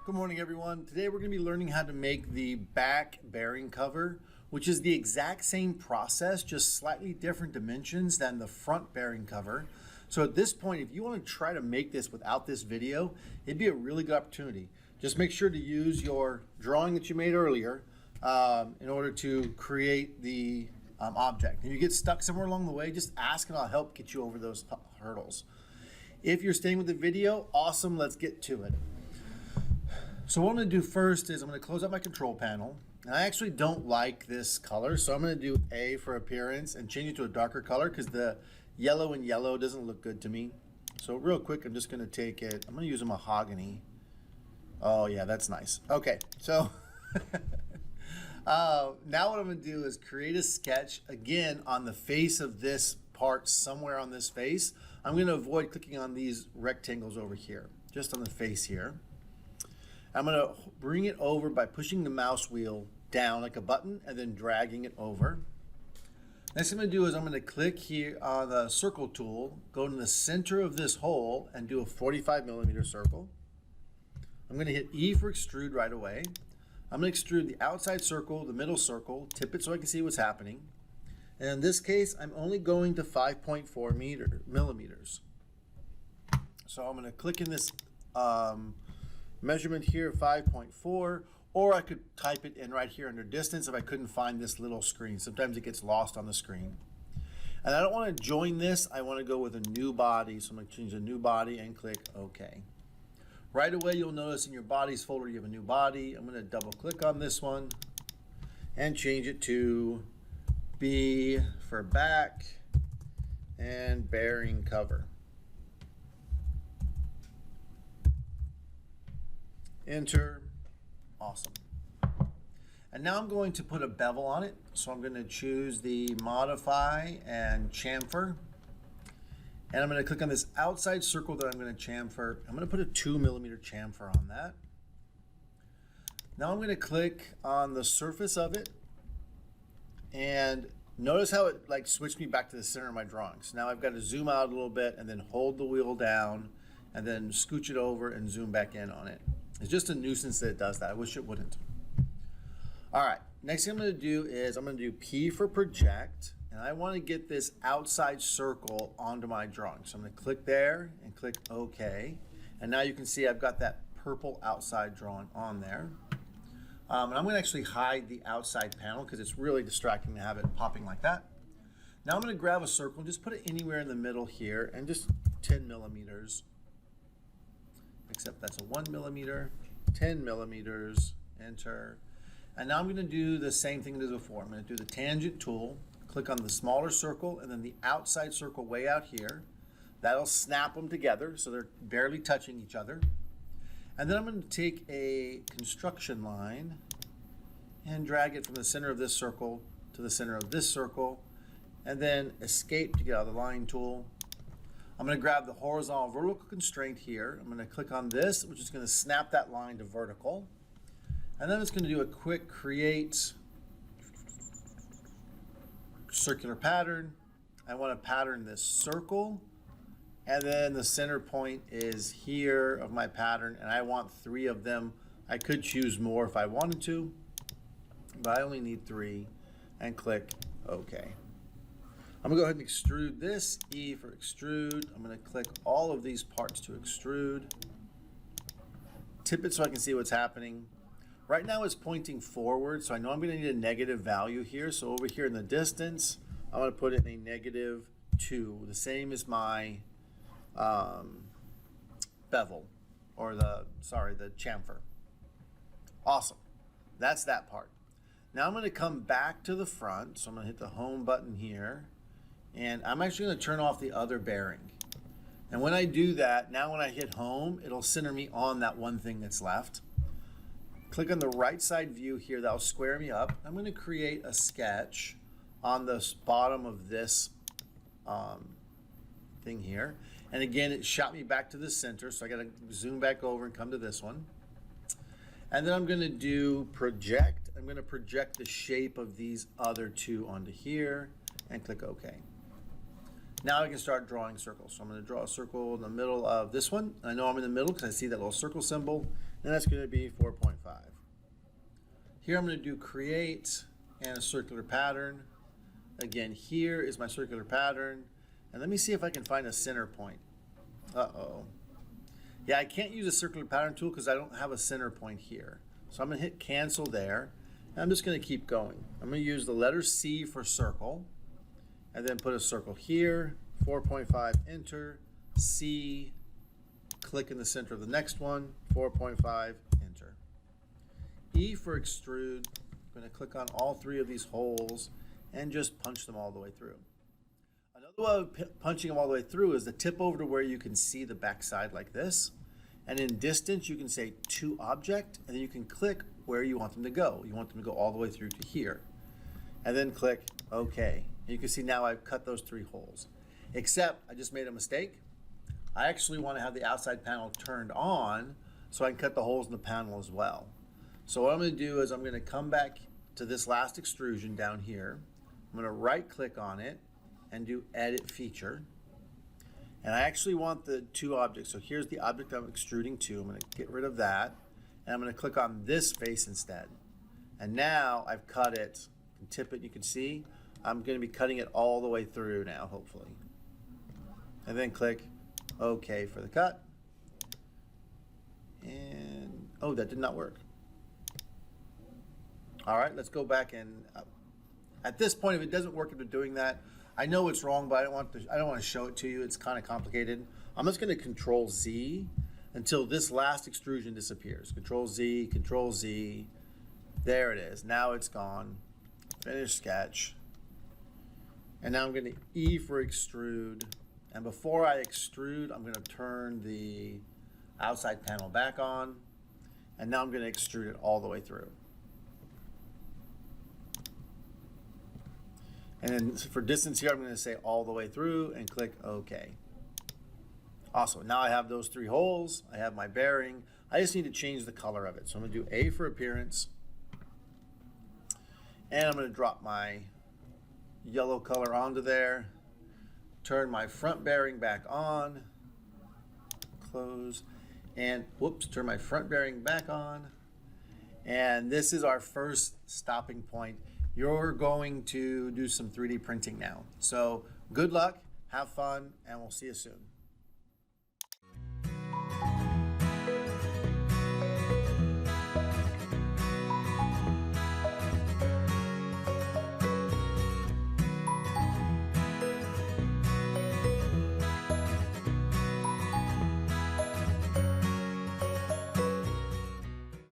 Good morning, everyone. Today we're going to be learning how to make the back bearing cover, which is the exact same process, just slightly different dimensions than the front bearing cover. So at this point, if you want to try to make this without this video, it'd be a really good opportunity. Just make sure to use your drawing that you made earlier in order to create the object. If you get stuck somewhere along the way, just ask and I'll help get you over those hurdles. If you're staying with the video, awesome, let's get to it. So what I'm going to do first is I'm going to close out my control panel. And I actually don't like this color, so I'm going to do A for appearance and change it to a darker color because the yellow and yellow doesn't look good to me. So real quick, I'm just going to take it, I'm going to use a mahogany. Oh yeah, that's nice. Okay, so now what I'm going to do is create a sketch again on the face of this part, somewhere on this face. I'm going to avoid clicking on these rectangles over here, just on the face here. I'm going to bring it over by pushing the mouse wheel down like a button and then dragging it over. Next thing I'm going to do is I'm going to click here on the circle tool, go to the center of this hole and do a 45mm circle. I'm going to hit E for extrude right away. I'm going to extrude the outside circle, the middle circle, tip it so I can see what's happening. And in this case, I'm only going to 5.4 millimeters. So I'm going to click in this measurement here, 5.4, or I could type it in right here under distance if I couldn't find this little screen. Sometimes it gets lost on the screen. And I don't want to join this, I want to go with a new body, so I'm going to change a new body and click OK. Right away you'll notice in your bodies folder you have a new body. I'm going to double click on this one and change it to B for back and bearing cover. Enter. Awesome. And now I'm going to put a bevel on it. So I'm going to choose the modify and chamfer. And I'm going to click on this outside circle that I'm going to chamfer. I'm going to put a 2mm chamfer on that. Now I'm going to click on the surface of it. And notice how it like switched me back to the center of my drawing. So now I've got to zoom out a little bit and then hold the wheel down and then scooch it over and zoom back in on it. It's just a nuisance that it does that. I wish it wouldn't. All right, next thing I'm going to do is I'm going to do P for project, and I want to get this outside circle onto my drawing. So I'm going to click there and click OK. And now you can see I've got that purple outside drawn on there. And I'm going to actually hide the outside panel because it's really distracting to have it popping like that. Now I'm going to grab a circle and just put it anywhere in the middle here and just 10 millimeters. Except that's a 1mm, 10 millimeters, enter. And now I'm going to do the same thing as before. I'm going to do the tangent tool, click on the smaller circle and then the outside circle way out here. That'll snap them together so they're barely touching each other. And then I'm going to take a construction line and drag it from the center of this circle to the center of this circle and then escape to get out of the line tool. I'm going to grab the horizontal vertical constraint here. I'm going to click on this, which is going to snap that line to vertical. And then it's going to do a quick create circular pattern. I want to pattern this circle. And then the center point is here of my pattern. And I want 3 of them. I could choose more if I wanted to, but I only need 3. And click OK. I'm going to go ahead and extrude this, E for extrude. I'm going to click all of these parts to extrude. Tip it so I can see what's happening. Right now it's pointing forward, so I know I'm going to need a negative value here. So over here in the distance, I'm going to put in a -2, the same as my bevel, or the chamfer. Awesome. That's that part. Now I'm going to come back to the front, so I'm going to hit the home button here. And I'm actually going to turn off the other bearing. And when I do that, now when I hit home, it'll center me on that one thing that's left. Click on the right side view here, that'll square me up. I'm going to create a sketch on the bottom of this thing here. And again, it shot me back to the center, so I got to zoom back over and come to this one. And then I'm going to do project. I'm going to project the shape of these other 2 onto here and click OK. Now I can start drawing circles. So I'm going to draw a circle in the middle of this one. I know I'm in the middle because I see that little circle symbol, and that's going to be 4.5. Here I'm going to do create and a circular pattern. Again, here is my circular pattern. And let me see if I can find a center point. Uh-oh. Yeah, I can't use a circular pattern tool because I don't have a center point here. So I'm going to hit cancel there. And I'm just going to keep going. I'm going to use the letter C for circle. And then put a circle here. 4.5, enter. C. Click in the center of the next one. 4.5, enter. E for extrude. I'm going to click on all three of these holes and just punch them all the way through. Another way of punching them all the way through is to tip over to where you can see the back side like this. And in distance, you can say to object, and then you can click where you want them to go. You want them to go all the way through to here. And then click OK. And you can see now I've cut those three holes. Except I just made a mistake. I actually want to have the outside panel turned on so I can cut the holes in the panel as well. So what I'm going to do is I'm going to come back to this last extrusion down here. I'm going to right click on it and do edit feature. And I actually want the two objects. So here's the object I'm extruding to. I'm going to get rid of that. And I'm going to click on this face instead. And now I've cut it. You can tip it, you can see. I'm going to be cutting it all the way through now, hopefully. And then click OK for the cut. And, oh, that did not work. All right, let's go back and, at this point, if it doesn't work after doing that, I know it's wrong, but I don't want to show it to you. It's kind of complicated. I'm just going to Control Z until this last extrusion disappears. Control Z, Control Z. There it is. Now it's gone. Finish sketch. And now I'm going to E for extrude. And before I extrude, I'm going to turn the outside panel back on. And now I'm going to extrude it all the way through. And then for distance here, I'm going to say all the way through and click OK. Awesome. Now I have those three holes. I have my bearing. I just need to change the color of it. So I'm going to do A for appearance. And I'm going to drop my yellow color onto there. Turn my front bearing back on. Close. And whoops, turn my front bearing back on. And this is our first stopping point. You're going to do some 3D printing now. So good luck, have fun, and we'll see you soon.